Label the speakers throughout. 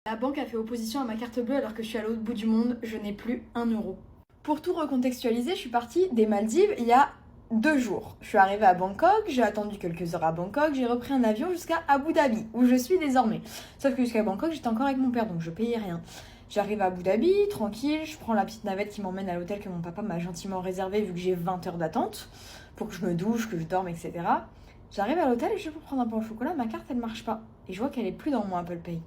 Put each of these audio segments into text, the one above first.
Speaker 1: La banque a fait opposition à ma carte bleue alors que je suis à l'autre bout du monde, je n'ai plus 1 euro. Pour tout recontextualiser, je suis partie des Maldives il y a 2 jours. Je suis arrivée à Bangkok, j'ai attendu quelques heures à Bangkok, j'ai repris un avion jusqu'à Abu Dhabi, où je suis désormais. Sauf que jusqu'à Bangkok, j'étais encore avec mon père, donc je payais rien. J'arrive à Abu Dhabi, tranquille, je prends la petite navette qui m'emmène à l'hôtel que mon papa m'a gentiment réservé vu que j'ai 20 heures d'attente, pour que je me douche, que je dorme, etc. J'arrive à l'hôtel et je vais pour prendre un pain au chocolat, ma carte elle marche pas. Et je vois qu'elle est plus dans mon Apple Pay.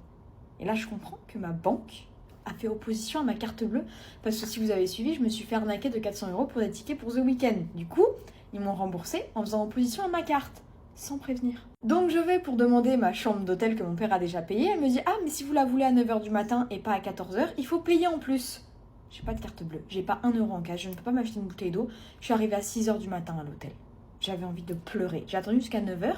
Speaker 1: Et là je comprends que ma banque a fait opposition à ma carte bleue, parce que si vous avez suivi, je me suis fait arnaquer de 400 euros pour des tickets pour The Weeknd. Du coup, ils m'ont remboursé en faisant opposition à ma carte, sans prévenir. Donc je vais pour demander ma chambre d'hôtel que mon père a déjà payée. Elle me dit « Ah, mais si vous la voulez à 9h du matin et pas à 14h, il faut payer en plus. » J'ai pas de carte bleue, j'ai pas 1 euro en cash, je ne peux pas m'acheter une bouteille d'eau. Je suis arrivée à 6h du matin à l'hôtel. J'avais envie de pleurer. J'ai attendu jusqu'à 9h.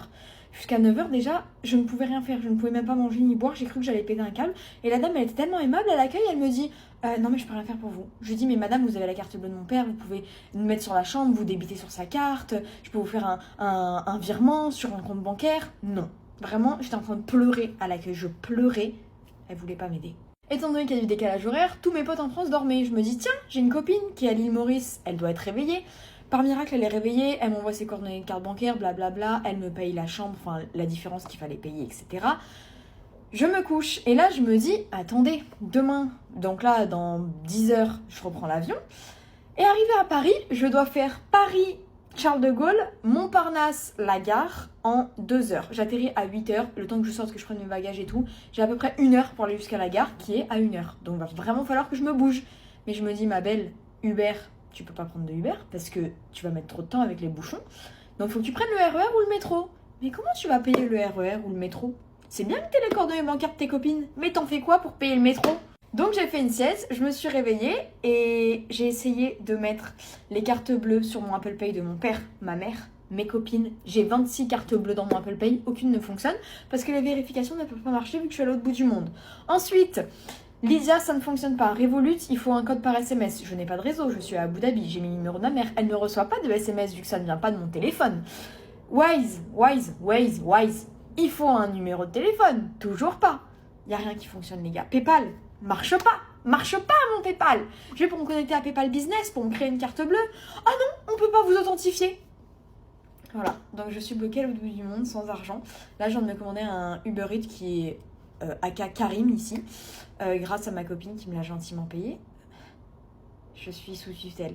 Speaker 1: Jusqu'à 9h déjà, je ne pouvais rien faire. Je ne pouvais même pas manger ni boire. J'ai cru que j'allais péter un câble. Et la dame, elle était tellement aimable à l'accueil, elle me dit non mais je peux rien faire pour vous. Je lui dis mais madame, vous avez la carte bleue de mon père, vous pouvez nous mettre sur la chambre, vous débiter sur sa carte, je peux vous faire un virement sur un compte bancaire. Non. Vraiment, j'étais en train de pleurer à l'accueil. Je pleurais. Elle voulait pas m'aider. Étant donné qu'il y a du décalage horaire, tous mes potes en France dormaient. Je me dis tiens, j'ai une copine qui est à l'île Maurice, elle doit être réveillée. Par miracle, elle est réveillée, elle m'envoie ses coordonnées de carte bancaire, blablabla, elle me paye la chambre, enfin la différence qu'il fallait payer, etc. Je me couche et là je me dis, attendez, demain, donc là dans 10 heures, je reprends l'avion. Et arrivé à Paris, je dois faire Paris-Charles de Gaulle, Montparnasse, la gare en 2 heures. J'atterris à 8 heures, le temps que je sorte, que je prenne mes bagages et tout. J'ai à peu près 1 heure pour aller jusqu'à la gare qui est à 1 heure. Donc il va vraiment falloir que je me bouge. Mais je me dis, ma belle, Uber, tu peux pas prendre de Uber parce que tu vas mettre trop de temps avec les bouchons. Donc faut que tu prennes le RER ou le métro. Mais comment tu vas payer le RER ou le métro? C'est bien que t'aies les coordonnées bancaires de tes copines, mais t'en fais quoi pour payer le métro? Donc j'ai fait une sieste, je me suis réveillée et j'ai essayé de mettre les cartes bleues sur mon Apple Pay de mon père, ma mère, mes copines. J'ai 26 cartes bleues dans mon Apple Pay, aucune ne fonctionne parce que les vérifications ne peuvent pas marcher vu que je suis à l'autre bout du monde. Ensuite, Lydia, ça ne fonctionne pas. Revolut, il faut un code par SMS. Je n'ai pas de réseau, je suis à Abu Dhabi, j'ai mis le numéro de ma mère. Elle ne reçoit pas de SMS vu que ça ne vient pas de mon téléphone. Wise, il faut un numéro de téléphone. Toujours pas. Il n'y a rien qui fonctionne, les gars. PayPal, marche pas mon PayPal. Je vais pour me connecter à PayPal Business pour me créer une carte bleue. Ah non, on peut pas vous authentifier. Voilà, donc je suis bloquée à l'autre bout du monde sans argent. Là, je viens de me commander un Uber Eats qui est aka Karim ici, grâce à ma copine qui me l'a gentiment payé. Je suis sous tutelle.